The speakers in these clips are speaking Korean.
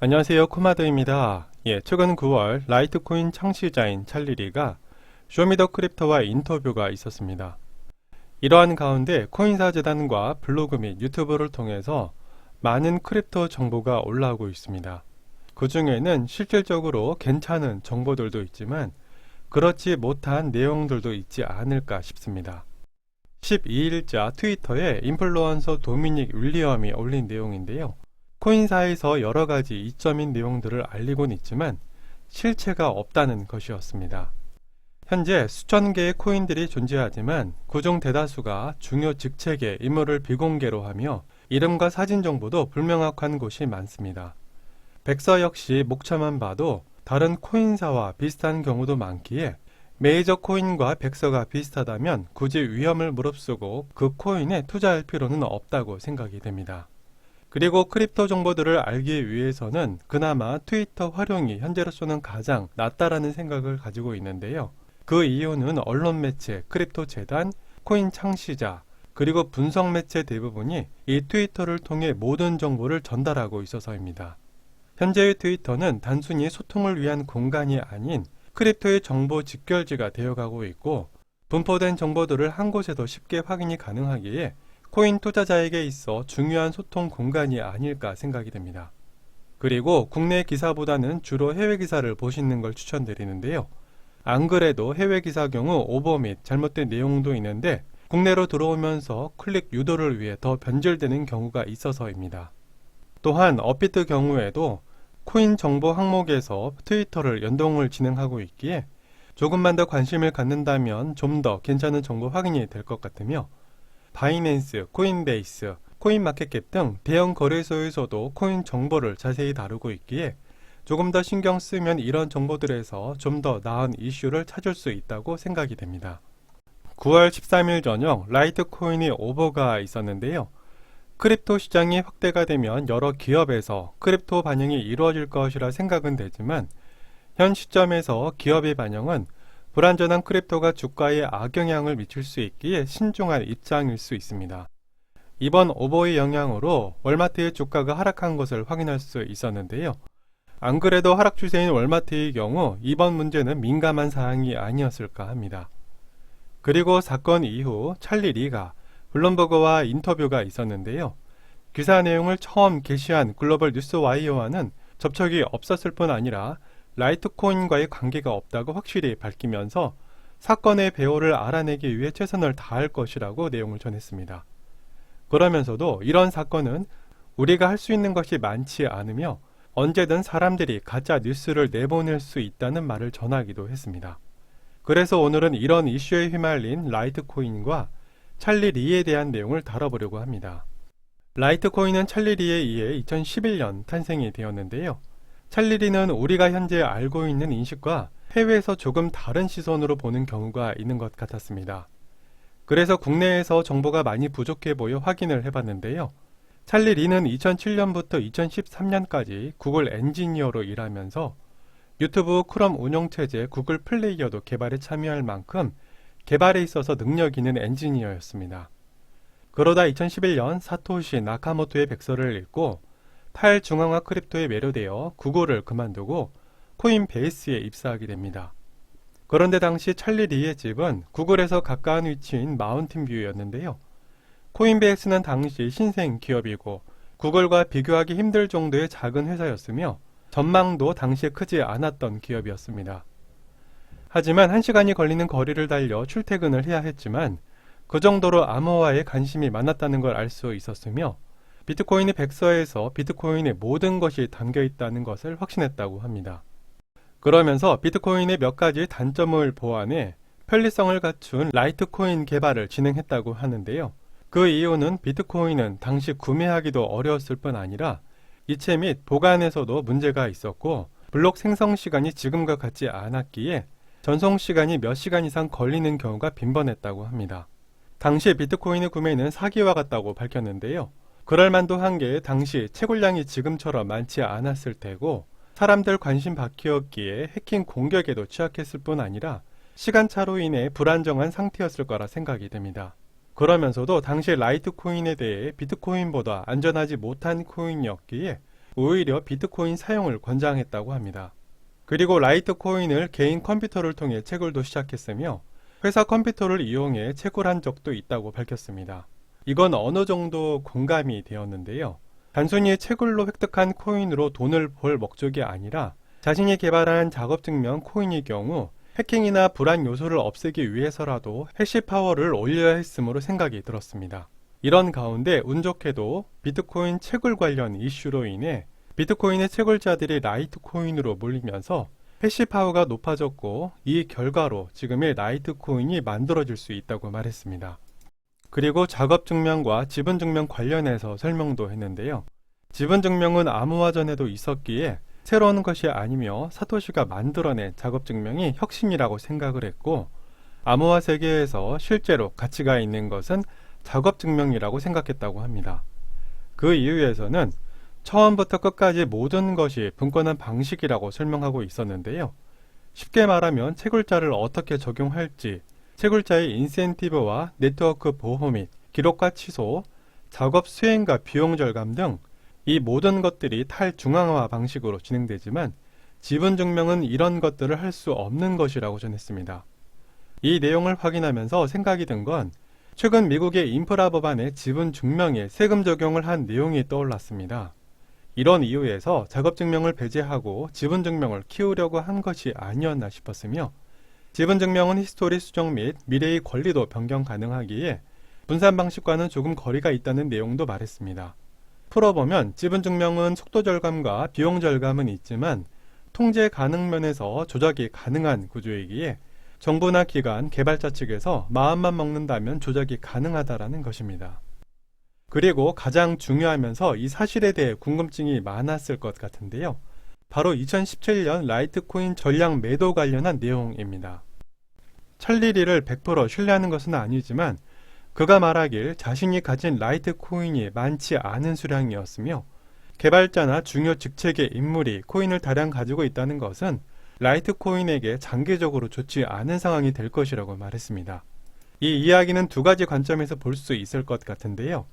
안녕하세요, 코마드입니다. 최근 9월 라이트코인 창시자인 찰리리가 쇼미더크립토와 인터뷰가 있었습니다. 이러한 가운데 코인사 재단과 블로그 및 유튜브를 통해서 많은 크립토 정보가 올라오고 있습니다. 그 중에는 실질적으로 괜찮은 정보들도 있지만 그렇지 못한 내용들도 있지 않을까 싶습니다. 12일자 트위터에 인플루언서 도미닉 윌리엄이 올린 내용인데요. 코인사에서 여러가지 이점인 내용들을 알리곤 있지만 실체가 없다는 것이었습니다. 현재 수천 개의 코인들이 존재하지만 그중 대다수가 중요 직책의 임무를 비공개로 하며 이름과 사진 정보도 불명확한 곳이 많습니다. 백서 역시 목차만 봐도 다른 코인사와 비슷한 경우도 많기에 메이저 코인과 백서가 비슷하다면 굳이 위험을 무릅쓰고 그 코인에 투자할 필요는 없다고 생각이 됩니다. 그리고 크립토 정보들을 알기 위해서는 그나마 트위터 활용이 현재로서는 가장 낫다라는 생각을 가지고 있는데요. 그 이유는 언론 매체, 크립토 재단, 코인 창시자, 그리고 분석 매체 대부분이 이 트위터를 통해 모든 정보를 전달하고 있어서입니다. 현재의 트위터는 단순히 소통을 위한 공간이 아닌 크립토의 정보 직결지가 되어가고 있고 분포된 정보들을 한 곳에서 쉽게 확인이 가능하기에 코인 투자자에게 있어 중요한 소통 공간이 아닐까 생각이 됩니다. 그리고 국내 기사보다는 주로 해외 기사를 보시는 걸 추천드리는데요. 안 그래도 해외 기사 경우 오버 및 잘못된 내용도 있는데 국내로 들어오면서 클릭 유도를 위해 더 변질되는 경우가 있어서입니다. 또한 업비트 경우에도 코인 정보 항목에서 트위터를 연동을 진행하고 있기에 조금만 더 관심을 갖는다면 좀 더 괜찮은 정보 확인이 될 것 같으며 바이낸스, 코인베이스, 코인마켓캡 등 대형 거래소에서도 코인 정보를 자세히 다루고 있기에 조금 더 신경 쓰면 이런 정보들에서 좀 더 나은 이슈를 찾을 수 있다고 생각이 됩니다. 9월 13일 저녁 라이트코인이 오버가 있었는데요. 크립토 시장이 확대가 되면 여러 기업에서 크립토 반영이 이루어질 것이라 생각은 되지만 현 시점에서 기업의 반영은 불완전한 크립토가 주가에 악영향을 미칠 수 있기에 신중한 입장일 수 있습니다. 이번 오버의 영향으로 월마트의 주가가 하락한 것을 확인할 수 있었는데요. 안 그래도 하락 추세인 월마트의 경우 이번 문제는 민감한 사항이 아니었을까 합니다. 그리고 사건 이후 찰리 리가 블룸버그와 인터뷰가 있었는데요. 기사 내용을 처음 게시한 글로벌 뉴스와이어와는 접촉이 없었을 뿐 아니라 라이트코인과의 관계가 없다고 확실히 밝히면서 사건의 배후를 알아내기 위해 최선을 다할 것이라고 내용을 전했습니다. 그러면서도 이런 사건은 우리가 할 수 있는 것이 많지 않으며 언제든 사람들이 가짜 뉴스를 내보낼 수 있다는 말을 전하기도 했습니다. 그래서 오늘은 이런 이슈에 휘말린 라이트코인과 찰리 리에 대한 내용을 다뤄보려고 합니다. 라이트코인은 찰리 리에 의해 2011년 탄생이 되었는데요. 찰리 리는 우리가 현재 알고 있는 인식과 해외에서 조금 다른 시선으로 보는 경우가 있는 것 같았습니다. 그래서 국내에서 정보가 많이 부족해 보여 확인을 해봤는데요. 찰리 리는 2007년부터 2013년까지 구글 엔지니어로 일하면서 유튜브 크롬 운영체제 구글 플레이어도 개발에 참여할 만큼 개발에 있어서 능력 있는 엔지니어였습니다. 그러다 2011년 사토시 나카모토의 백서를 읽고 탈중앙화 크립토에 매료되어 구글을 그만두고 코인베이스에 입사하게 됩니다. 그런데 당시 찰리 리의 집은 구글에서 가까운 위치인 마운틴뷰였는데요. 코인베이스는 당시 신생 기업이고 구글과 비교하기 힘들 정도의 작은 회사였으며 전망도 당시에 크지 않았던 기업이었습니다. 하지만 1시간이 걸리는 거리를 달려 출퇴근을 해야 했지만 그 정도로 암호화에 관심이 많았다는 걸 알 수 있었으며 비트코인의 백서에서 비트코인의 모든 것이 담겨 있다는 것을 확신했다고 합니다. 그러면서 비트코인의 몇 가지 단점을 보완해 편리성을 갖춘 라이트코인 개발을 진행했다고 하는데요. 그 이유는 비트코인은 당시 구매하기도 어려웠을 뿐 아니라 이체 및 보관에서도 문제가 있었고 블록 생성 시간이 지금과 같지 않았기에 전송 시간이 몇 시간 이상 걸리는 경우가 빈번했다고 합니다. 당시 비트코인의 구매는 사기와 같다고 밝혔는데요. 그럴만도 한 게 당시 채굴량이 지금처럼 많지 않았을 테고 사람들 관심 밖이었기에 해킹 공격에도 취약했을 뿐 아니라 시간차로 인해 불안정한 상태였을 거라 생각이 됩니다. 그러면서도 당시 라이트코인에 대해 비트코인보다 안전하지 못한 코인이었기에 오히려 비트코인 사용을 권장했다고 합니다. 그리고 라이트코인을 개인 컴퓨터를 통해 채굴도 시작했으며 회사 컴퓨터를 이용해 채굴한 적도 있다고 밝혔습니다. 이건 어느 정도 공감이 되었는데요. 단순히 채굴로 획득한 코인으로 돈을 벌 목적이 아니라 자신이 개발한 작업증명 코인의 경우 해킹이나 불안 요소를 없애기 위해서라도 해시 파워를 올려야 했으므로 생각이 들었습니다. 이런 가운데 운 좋게도 비트코인 채굴 관련 이슈로 인해 비트코인의 채굴자들이 라이트코인으로 몰리면서 해시 파워가 높아졌고 이 결과로 지금의 라이트코인이 만들어질 수 있다고 말했습니다. 그리고 작업증명과 지분증명 관련해서 설명도 했는데요. 지분증명은 암호화 전에도 있었기에 새로운 것이 아니며 사토시가 만들어낸 작업증명이 혁신이라고 생각을 했고 암호화 세계에서 실제로 가치가 있는 것은 작업증명이라고 생각했다고 합니다. 그 이유에서는 처음부터 끝까지 모든 것이 분권한 방식이라고 설명하고 있었는데요. 쉽게 말하면 채굴자를 어떻게 적용할지, 채굴자의 인센티브와 네트워크 보호 및 기록과 취소, 작업 수행과 비용 절감 등 이 모든 것들이 탈중앙화 방식으로 진행되지만 지분증명은 이런 것들을 할 수 없는 것이라고 전했습니다. 이 내용을 확인하면서 생각이 든 건 최근 미국의 인프라 법안에 지분증명에 세금 적용을 한 내용이 떠올랐습니다. 이런 이유에서 작업증명을 배제하고 지분증명을 키우려고 한 것이 아니었나 싶었으며 지분증명은 히스토리 수정 및 미래의 권리도 변경 가능하기에 분산 방식과는 조금 거리가 있다는 내용도 말했습니다. 풀어보면 지분증명은 속도 절감과 비용 절감은 있지만 통제 가능 면에서 조작이 가능한 구조이기에 정부나 기관, 개발자 측에서 마음만 먹는다면 조작이 가능하다라는 것입니다. 그리고 가장 중요하면서 이 사실에 대해 궁금증이 많았을 것 같은데요. 바로 2017년 라이트코인 전량 매도 관련한 내용입니다. 찰리리를 100% 신뢰하는 것은 아니지만 그가 말하길 자신이 가진 라이트코인이 많지 않은 수량이었으며 개발자나 중요 직책의 인물이 코인을 다량 가지고 있다는 것은 라이트코인에게 장기적으로 좋지 않은 상황이 될 것이라고 말했습니다. 이 이야기는 두 가지 관점에서 볼 수 있을 것 같은데요.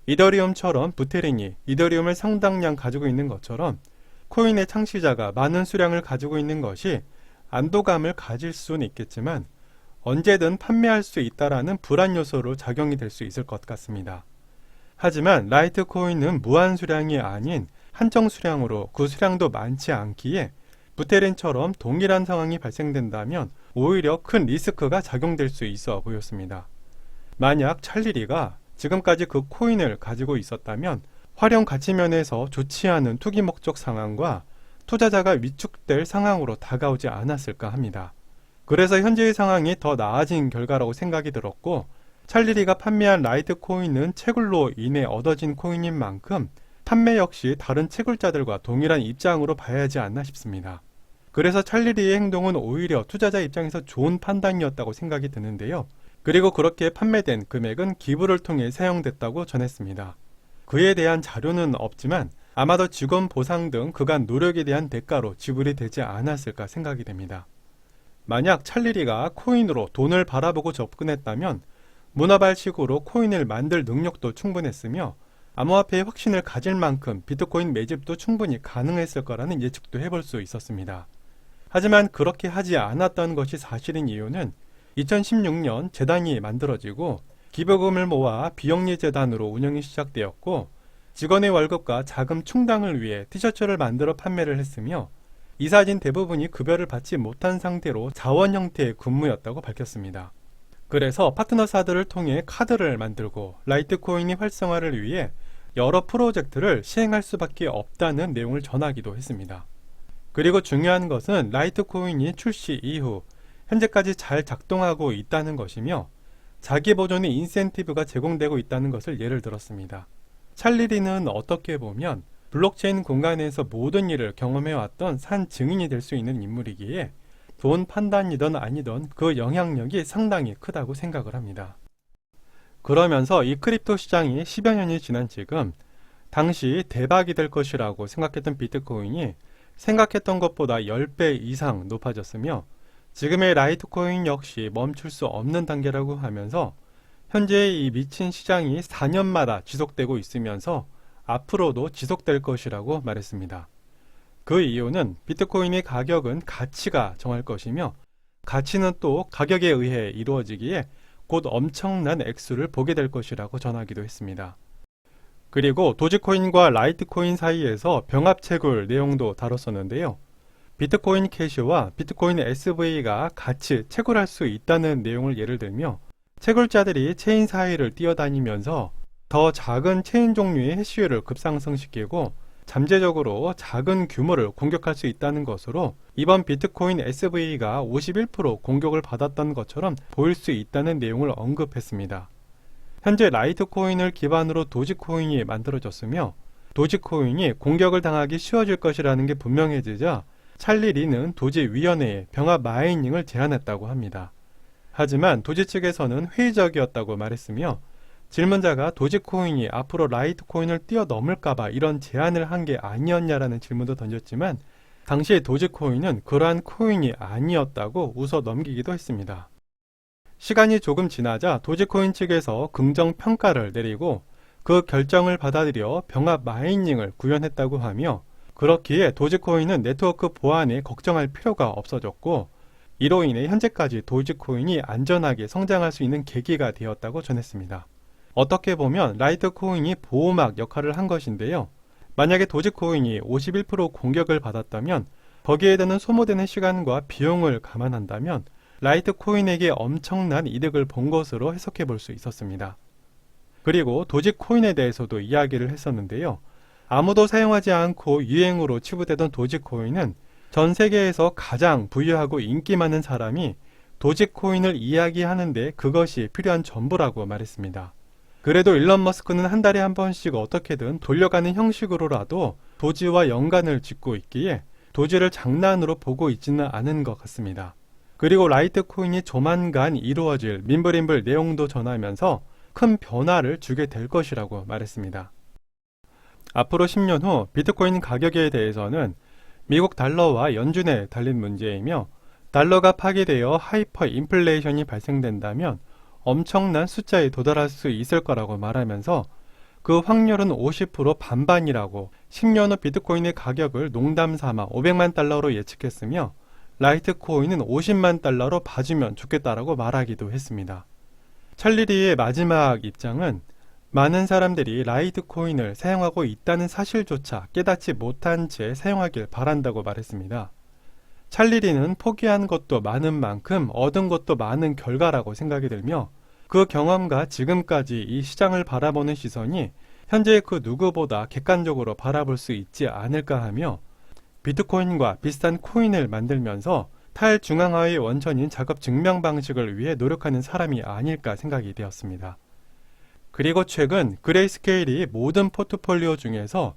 이더리움처럼 부테린이 이더리움을 상당량 가지고 있는 것처럼 코인의 창시자가 많은 수량을 가지고 있는 것이 안도감을 가질 수는 있겠지만 언제든 판매할 수 있다라는 불안 요소로 작용이 될 수 있을 것 같습니다. 하지만 라이트코인은 무한 수량이 아닌 한정 수량으로 그 수량도 많지 않기에 부테린처럼 동일한 상황이 발생된다면 오히려 큰 리스크가 작용될 수 있어 보였습니다. 만약 찰리리가 지금까지 그 코인을 가지고 있었다면 활용 가치 면에서 좋지 않은 투기 목적 상황과 투자자가 위축될 상황으로 다가오지 않았을까 합니다. 그래서 현재의 상황이 더 나아진 결과라고 생각이 들었고 찰리리가 판매한 라이트코인은 채굴로 인해 얻어진 코인인 만큼 판매 역시 다른 채굴자들과 동일한 입장으로 봐야 하지 않나 싶습니다. 그래서 찰리리의 행동은 오히려 투자자 입장에서 좋은 판단이었다고 생각이 드는데요. 그리고 그렇게 판매된 금액은 기부를 통해 사용됐다고 전했습니다. 그에 대한 자료는 없지만 아마도 직원 보상 등 그간 노력에 대한 대가로 지불이 되지 않았을까 생각이 됩니다. 만약 찰리리가 코인으로 돈을 바라보고 접근했다면 문어발식으로 코인을 만들 능력도 충분했으며 암호화폐의 확신을 가질 만큼 비트코인 매집도 충분히 가능했을 거라는 예측도 해볼 수 있었습니다. 하지만 그렇게 하지 않았던 것이 사실인 이유는 2016년 재단이 만들어지고 기부금을 모아 비영리 재단으로 운영이 시작되었고 직원의 월급과 자금 충당을 위해 티셔츠를 만들어 판매를 했으며 이사진 대부분이 급여를 받지 못한 상태로 자원 형태의 근무였다고 밝혔습니다. 그래서 파트너사들을 통해 카드를 만들고 라이트코인의 활성화를 위해 여러 프로젝트를 시행할 수밖에 없다는 내용을 전하기도 했습니다. 그리고 중요한 것은 라이트코인이 출시 이후 현재까지 잘 작동하고 있다는 것이며 자기 보존의 인센티브가 제공되고 있다는 것을 예를 들었습니다. 찰리리는 어떻게 보면 블록체인 공간에서 모든 일을 경험해왔던 산 증인이 될 수 있는 인물이기에 돈 판단이든 아니든 그 영향력이 상당히 크다고 생각을 합니다. 그러면서 이 크립토 시장이 10여 년이 지난 지금 당시 대박이 될 것이라고 생각했던 비트코인이 생각했던 것보다 10배 이상 높아졌으며 지금의 라이트코인 역시 멈출 수 없는 단계라고 하면서 현재의 이 미친 시장이 4년마다 지속되고 있으면서 앞으로도 지속될 것이라고 말했습니다. 그 이유는 비트코인의 가격은 가치가 정할 것이며 가치는 또 가격에 의해 이루어지기에 곧 엄청난 액수를 보게 될 것이라고 전하기도 했습니다. 그리고 도지코인과 라이트코인 사이에서 병합채굴 내용도 다뤘었는데요. 비트코인 캐시와 비트코인 SV가 같이 채굴할 수 있다는 내용을 예를 들며 채굴자들이 체인 사이를 뛰어다니면서 더 작은 체인 종류의 해시율을 급상승시키고 잠재적으로 작은 규모를 공격할 수 있다는 것으로 이번 비트코인 SV가 51% 공격을 받았던 것처럼 보일 수 있다는 내용을 언급했습니다. 현재 라이트코인을 기반으로 도지코인이 만들어졌으며 도지코인이 공격을 당하기 쉬워질 것이라는 게 분명해지자 찰리 리는 도지위원회에 병합 마이닝을 제안했다고 합니다. 하지만 도지 측에서는 회의적이었다고 말했으며 질문자가 도지코인이 앞으로 라이트코인을 뛰어넘을까봐 이런 제안을 한 게 아니었냐라는 질문도 던졌지만 당시 도지코인은 그러한 코인이 아니었다고 웃어 넘기기도 했습니다. 시간이 조금 지나자 도지코인 측에서 긍정 평가를 내리고 그 결정을 받아들여 병합 마이닝을 구현했다고 하며 그렇기에 도지코인은 네트워크 보안에 걱정할 필요가 없어졌고 이로 인해 현재까지 도지코인이 안전하게 성장할 수 있는 계기가 되었다고 전했습니다. 어떻게 보면 라이트코인이 보호막 역할을 한 것인데요. 만약에 도지코인이 51% 공격을 받았다면 거기에 드는 소모되는 시간과 비용을 감안한다면 라이트코인에게 엄청난 이득을 본 것으로 해석해 볼 수 있었습니다. 그리고 도지코인에 대해서도 이야기를 했었는데요. 아무도 사용하지 않고 유행으로 치부되던 도지코인은 전 세계에서 가장 부유하고 인기 많은 사람이 도지코인을 이야기하는데 그것이 필요한 전부라고 말했습니다. 그래도 일론 머스크는 한 달에 한 번씩 어떻게든 돌려가는 형식으로라도 도지와 연관을 짓고 있기에 도지를 장난으로 보고 있지는 않은 것 같습니다. 그리고 라이트코인이 조만간 이루어질 민블인블 내용도 전하면서 큰 변화를 주게 될 것이라고 말했습니다. 앞으로 10년 후 비트코인 가격에 대해서는 미국 달러와 연준에 달린 문제이며 달러가 파괴되어 하이퍼 인플레이션이 발생된다면 엄청난 숫자에 도달할 수 있을 거라고 말하면서 그 확률은 50% 반반이라고 10년 후 비트코인의 가격을 농담 삼아 500만 달러로 예측했으며 라이트코인은 50만 달러로 봐주면 좋겠다라고 말하기도 했습니다. 찰리 리의 마지막 입장은 많은 사람들이 라이트코인을 사용하고 있다는 사실조차 깨닫지 못한 채 사용하길 바란다고 말했습니다. 찰리 리는 포기한 것도 많은 만큼 얻은 것도 많은 결과라고 생각이 들며 그 경험과 지금까지 이 시장을 바라보는 시선이 현재 그 누구보다 객관적으로 바라볼 수 있지 않을까 하며 비트코인과 비슷한 코인을 만들면서 탈중앙화의 원천인 작업 증명 방식을 위해 노력하는 사람이 아닐까 생각이 되었습니다. 그리고 최근 그레이스케일이 모든 포트폴리오 중에서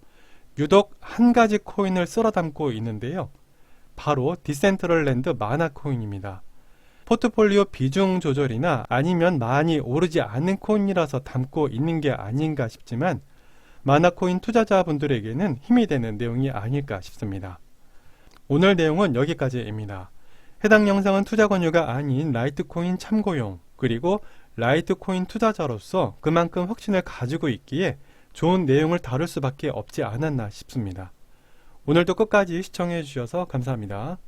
유독 한 가지 코인을 쓸어 담고 있는데요. 바로 디센트럴랜드 마나 코인입니다. 포트폴리오 비중 조절이나 아니면 많이 오르지 않는 코인이라서 담고 있는 게 아닌가 싶지만 마나코인 투자자분들에게는 힘이 되는 내용이 아닐까 싶습니다. 오늘 내용은 여기까지입니다. 해당 영상은 투자 권유가 아닌 라이트코인 참고용 그리고 라이트코인 투자자로서 그만큼 확신을 가지고 있기에 좋은 내용을 다룰 수밖에 없지 않았나 싶습니다. 오늘도 끝까지 시청해 주셔서 감사합니다.